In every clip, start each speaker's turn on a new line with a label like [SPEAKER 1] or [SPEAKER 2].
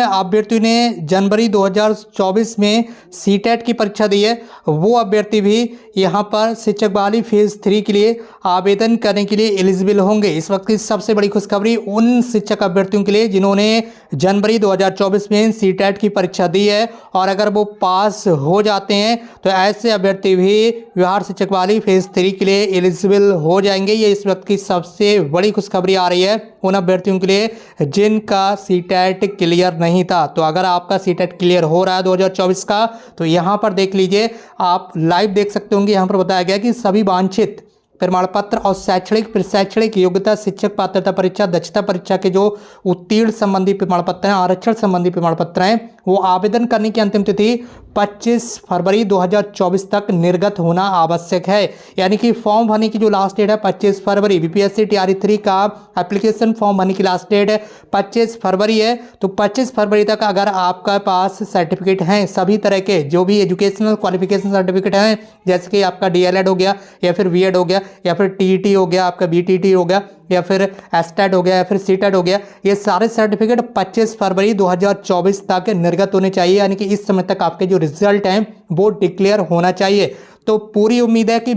[SPEAKER 1] अभ्यर्थियों ने जनवरी 2024 में सीटेट की परीक्षा दी है, वो अभ्यर्थी भी यहाँ पर शिक्षक बहाली फेज 3 के लिए आवेदन करने के लिए एलिजिबल होंगे। इस वक्त की सबसे बड़ी खुशखबरी उन शिक्षक अभ्यर्थियों के लिए जिन्होंने जनवरी 2024 में सीटेट की परीक्षा दी है और अगर वो पास हो जाते हैं तो ऐसे अभ्यर्थी भी बिहार शिक्षक बहाली फेज 3 के लिए एलिजिबल हो जाएंगे। ये इस वक्त की सबसे बड़ी खुशखबरी आ रही है उन अभ्यर्थियों के लिए जिनका सीटेट क्लियर नहीं था। तो अगर आपका सीटेट क्लियर हो रहा है 2024 का तो यहाँ पर देख लीजिए, आप लाइव देख सकते होंगे। यहाँ पर बताया गया कि सभी वांछित प्रमाण पत्र और शैक्षणिक योग्यता, शिक्षक पात्रता परीक्षा, दक्षता परीक्षा के जो उत्तीर्ण संबंधी प्रमाण पत्र हैं, आरक्षण संबंधी प्रमाण पत्र हैं, वो आवेदन करने की अंतिम तिथि 25 फरवरी 2024 तक निर्गत होना आवश्यक है। यानी कि फॉर्म भरने की जो लास्ट डेट है 25 फरवरी, बीपीएससी टीआरई 3 का एप्लीकेशन फॉर्म भरने की लास्ट डेट 25 फरवरी है। तो 25 फरवरी तक अगर आपका पास सर्टिफिकेट हैं, सभी तरह के जो भी एजुकेशनल क्वालिफिकेशन सर्टिफिकेट हैं, जैसे कि आपका डीएलएड हो गया या फिर बीएड हो गया या फिर टीईटी हो गया, आपका बीटीटी हो गया या फिर एस्टेट हो गया या फिर सीटेट हो गया, ये सारे सर्टिफिकेट 25 फरवरी 2024 तक निर्गत होने चाहिए। यानी कि इस समय तक आपके जो रिजल्ट हैं वो डिक्लेयर होना चाहिए। तो पूरी उम्मीद है कि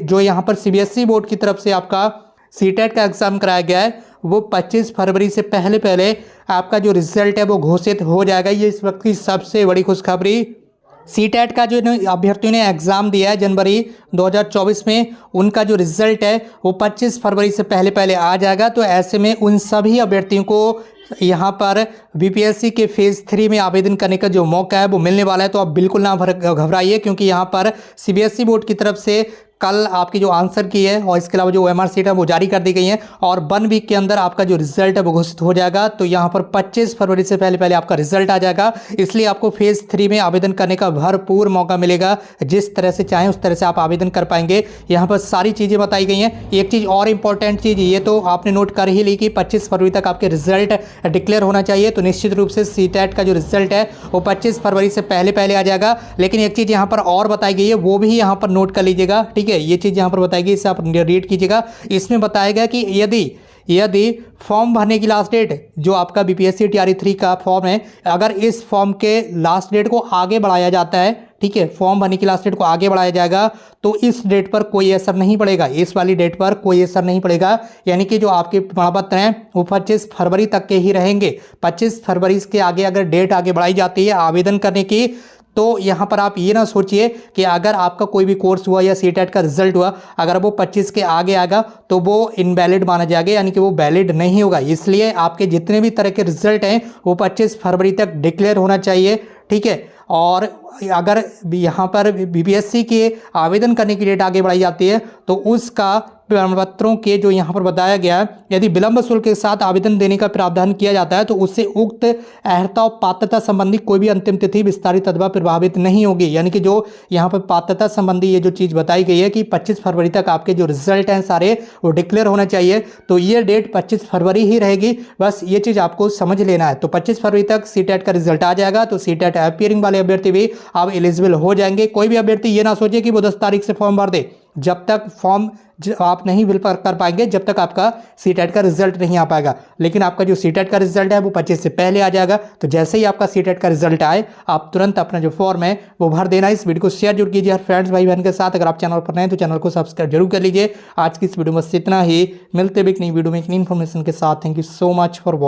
[SPEAKER 1] जो यहाँ पर सीबीएसई बोर्ड की तरफ से आपका सीटेट का एग्जाम कराया गया है वो 25 फरवरी से पहले पहले आपका जो रिजल्ट है वो घोषित हो जाएगा। ये इस वक्त की सबसे बड़ी खुशखबरी। सीटेट का जो अभ्यर्थियों ने एग्ज़ाम दिया है जनवरी 2024 में, उनका जो रिजल्ट है वो 25 फरवरी से पहले पहले आ जाएगा। तो ऐसे में उन सभी अभ्यर्थियों को यहाँ पर बीपीएससी के फेज़ 3 में आवेदन करने का जो मौका है वो मिलने वाला है। तो आप बिल्कुल ना घबराइए, क्योंकि यहाँ पर सीबीएसई बोर्ड की तरफ से कल आपकी जो आंसर की है और इसके अलावा जो ओएमआर सीट है वो जारी कर दी गई है और 1 वीक के अंदर आपका जो रिजल्ट है वो घोषित हो जाएगा। तो यहाँ पर 25 फरवरी से पहले पहले आपका रिजल्ट आ जाएगा, इसलिए आपको फेज़ 3 में आवेदन करने का भरपूर मौका मिलेगा। जिस तरह से चाहें उस तरह से आप आवेदन कर पाएंगे। यहाँ पर सारी चीज़ें बताई गई हैं। एक चीज़ और इंपॉर्टेंट चीज़ ये तो आपने नोट कर ही ली कि 25 फरवरी तक आपके रिजल्ट डिक्लेयर होना चाहिए। तो निश्चित रूप से सीटेट का जो रिजल्ट है वो 25 फरवरी से पहले पहले आ जाएगा। लेकिन एक चीज़ यहाँ पर और बताई गई है, वो भी यहाँ पर नोट कर लीजिएगा, ठीक है। ये चीज़ यहाँ पर बताएगी, इसे आप रीड कीजिएगा। इसमें बताया गया कि यदि फॉर्म भरने की लास्ट डेट जो आपका बीपीएससी टीआरई 3 का फॉर्म है, अगर इस फॉर्म के लास्ट डेट को आगे बढ़ाया जाता है, ठीक है, फॉर्म भरने की लास्ट डेट को आगे बढ़ाया जाएगा, तो इस डेट पर कोई असर नहीं पड़ेगा, इस वाली डेट पर कोई असर नहीं पड़ेगा। यानी कि जो आपके प्रमाण पत्र हैं वो 25 फरवरी तक के ही रहेंगे। 25 फरवरी के आगे अगर डेट आगे बढ़ाई जाती है आवेदन करने की, तो यहाँ पर आप ये ना सोचिए कि अगर आपका कोई भी कोर्स हुआ या सीटेट का रिजल्ट हुआ, अगर वो 25 के आगे आएगा तो वो इनवैलिड माना जाएगा, यानी कि वो वैलिड नहीं होगा। इसलिए आपके जितने भी तरह के रिजल्ट हैं वो 25 फरवरी तक डिक्लेयर होना चाहिए, ठीक है। और अगर यहाँ पर बीपीएससी के आवेदन करने की डेट आगे बढ़ाई जाती है तो उसका प्रमाण पत्रों के जो यहाँ पर बताया गया है, यदि विलंब शुल्क के साथ आवेदन देने का प्रावधान किया जाता है तो उससे उक्त अर्हता और पात्रता संबंधी कोई भी अंतिम तिथि विस्तारित अथवा प्रभावित नहीं होगी। यानी कि जो यहाँ पर पात्रता संबंधी ये जो चीज़ बताई गई है कि 25 फरवरी तक आपके जो रिजल्ट हैं सारे वो डिक्लेयर होना चाहिए, तो ये डेट 25 फरवरी ही रहेगी। बस ये चीज़ आपको समझ लेना है। तो 25 फरवरी तक सीटेट का रिजल्ट आ जाएगा, तो सीटेट अपीयरिंग वाले अभ्यर्थी भी अब एलिजिबल हो जाएंगे। कोई भी अभ्यर्थी ये ना सोचे कि वो 10 तारीख से फॉर्म भर दे, जब तक फॉर्म आप नहीं फिल कर पाएंगे जब तक आपका सीटेट का रिजल्ट नहीं आ पाएगा। लेकिन आपका जो सीटेट का रिजल्ट है वो 25 से पहले आ जाएगा। तो जैसे ही आपका सीटेट का रिजल्ट आए आप तुरंत अपना जो फॉर्म है वो भर देना। इस वीडियो को शेयर जरूर कीजिए हर फ्रेंड्स भाई बहन के साथ। अगर आप चैनल पर नए हैं तो चैनल को सब्सक्राइब जरूर कर लीजिए। आज की इस वीडियो में इतना ही, मिलते भी एक नई वीडियो में एक नई इन्फॉर्मेशन के साथ। Thank you so much for watching.